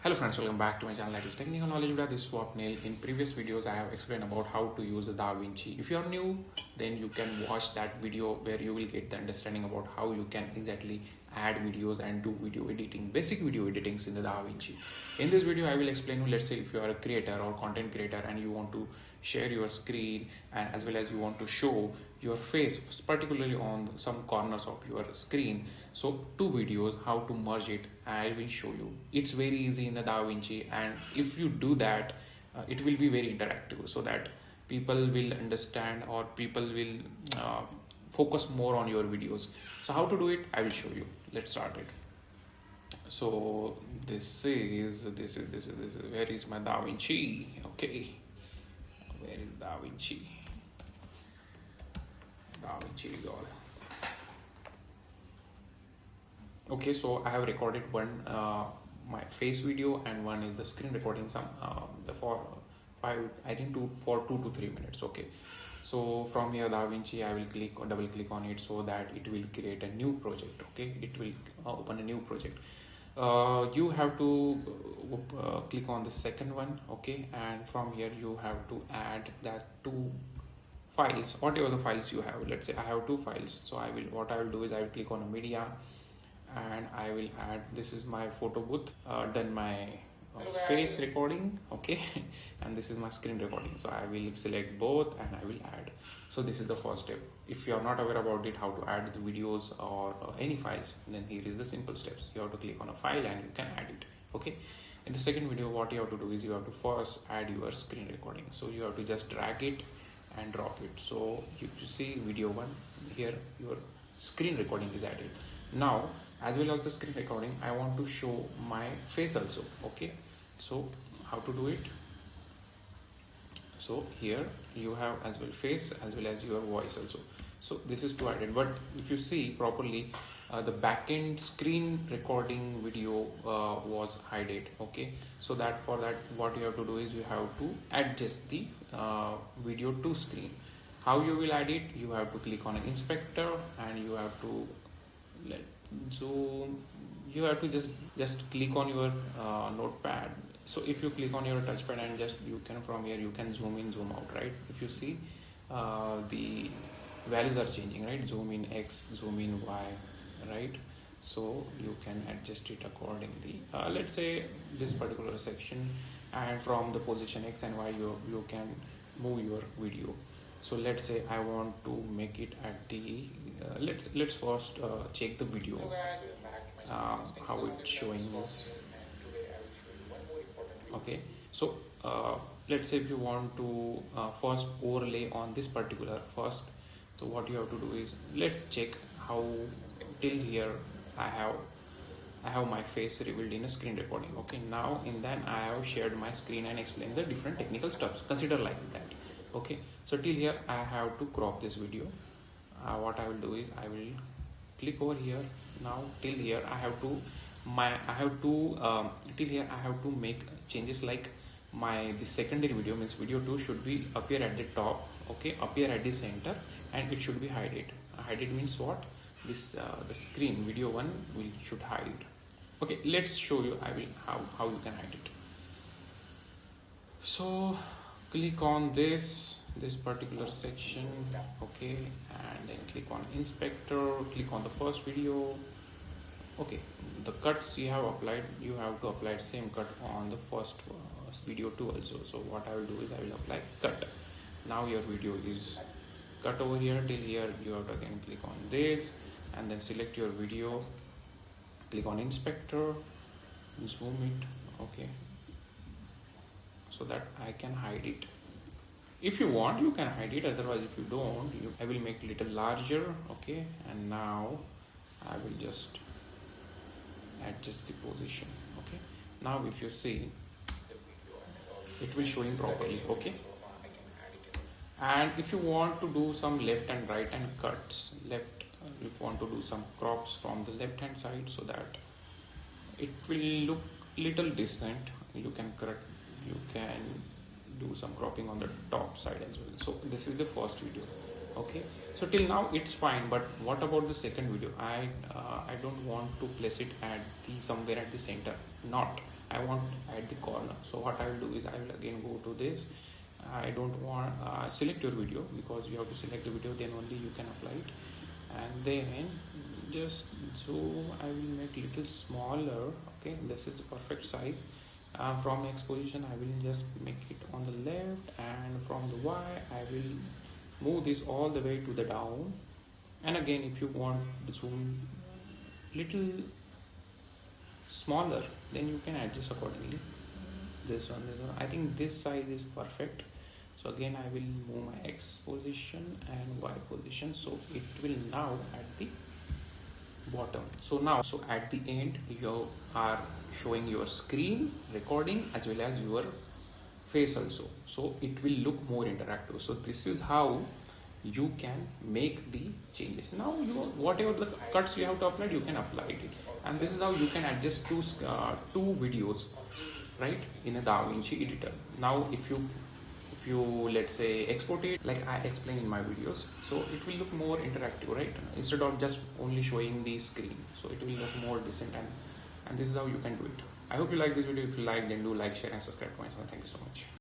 Hello friends, welcome back to my channel that is Technical Knowledge with this Swapnil. In previous videos I have explained about how to use the DaVinci. If you are new, then you can watch that video where you will get the understanding about how you can exactly add videos and do video editing, basic video editings in the DaVinci. In this video I will explain you, let's say if you are a creator or content creator and you want to share your screen and as well as you want to show your face particularly on some corners of your screen, so two videos, how to merge it I will show you. It's very easy in the DaVinci, and if you do that it will be very interactive so that people will understand or people will focus more on your videos. So how to do it I will show you. Let's start it. So this is where is my DaVinci? Okay, where is DaVinci Resolve? Okay, so I have recorded one my face video and one is the screen recording, some for 2 to 3 minutes. Okay, so from here DaVinci I will click or double click on it so that it will create a new project. Okay, it will open a new project. You have to click on the second one. Okay, and from here you have to add that two files, whatever the files you have. Let's say I have two files, so I will do is I will click on a media and I will add, this is my photo booth, done my face recording. Okay, and this is my screen recording, so I will select both and I will add. So this is the first step. If you are not aware about it, how to add the videos or any files, then here is the simple steps. You have to click on a file and you can add it. Okay, in the second video what you have to do is you have to first add your screen recording. So you have to just drag it and drop it. So if you see video 1 here, your screen recording is added. Now as well as the screen recording I want to show my face also. Okay, so how to do it? So here you have as well face as well as your voice also. So this is two added, but if you see properly the backend screen recording video was hidden. Okay, so that for that what you have to do is you have to adjust the video to screen. How you will add it? You have to click on an inspector and you have to you have to just click on your notepad. So if you click on your touchpad and just you can from here you can zoom in, zoom out, right? If you see the values are changing, right? Zoom in X, zoom in Y, right? So you can adjust it accordingly. Let's say this particular section, and from the position X and Y you can move your video. So let's say I want to make it at the let's first check the video how it's showing is. Okay, so let's say if you want to first overlay on this particular first, so what you have to do is let's check how till here I have my face revealed in a screen recording. Okay, now in that I have shared my screen and explained the different technical steps. Consider like that. Okay, so till here I have to crop this video. What I will do is I will click over here. Now till here I have to till here I have to make changes like the secondary video means video 2 should be appear at the top. Okay, appear at the center and it should be hidden. Hidden means what? This the screen video 1 should hide. Okay, let's show you how you can hide it. So click on this particular section. Okay, and then click on inspector, click on the first video. Okay, the cuts you have applied, you have to apply same cut on the first video too also. So what I will do is I will apply cut. Now your video is cut over here till here. You have to again click on this and then select your video, click on inspector, zoom it. Okay, so that I can hide it. If you want you can hide it, otherwise if you don't, I will make little larger. Okay, and now I will just adjust the position. Okay, now if you see it will showing properly. Okay, and if you want to do some left and right hand cuts, if you want to do some crops from the left hand side so that it will look little decent, you can do some cropping on the top side as well. So this is the first video. Okay, so till now it's fine, but what about the second video? I don't want to place it at somewhere at the center, not I want at the corner. So what I will do is I will again go to this. I don't want select your video, because you have to select the video, then only you can apply it. And then just so I will make little smaller. Okay, this is the perfect size. From X position I will just make it on the left, and from the Y I will move this all the way to the down. And again, if you want the zoom little smaller, then you can adjust accordingly. This one, I think this size is perfect. So again I will move my X position and Y position, so it will now at the bottom. So at the end you are showing your screen recording as well as your face also, so it will look more interactive. So this is how you can make the changes. Now whatever the cuts you have to apply, you can apply it, and this is how you can adjust two videos, right, in a DaVinci editor. Now if you let's say export it like I explain in my videos, so it will look more interactive, right, instead of just only showing the screen. So it will look more decent, and this is how you can do it. I hope you like this video. If you like, then do like, share and subscribe to my channel. Thank you so much.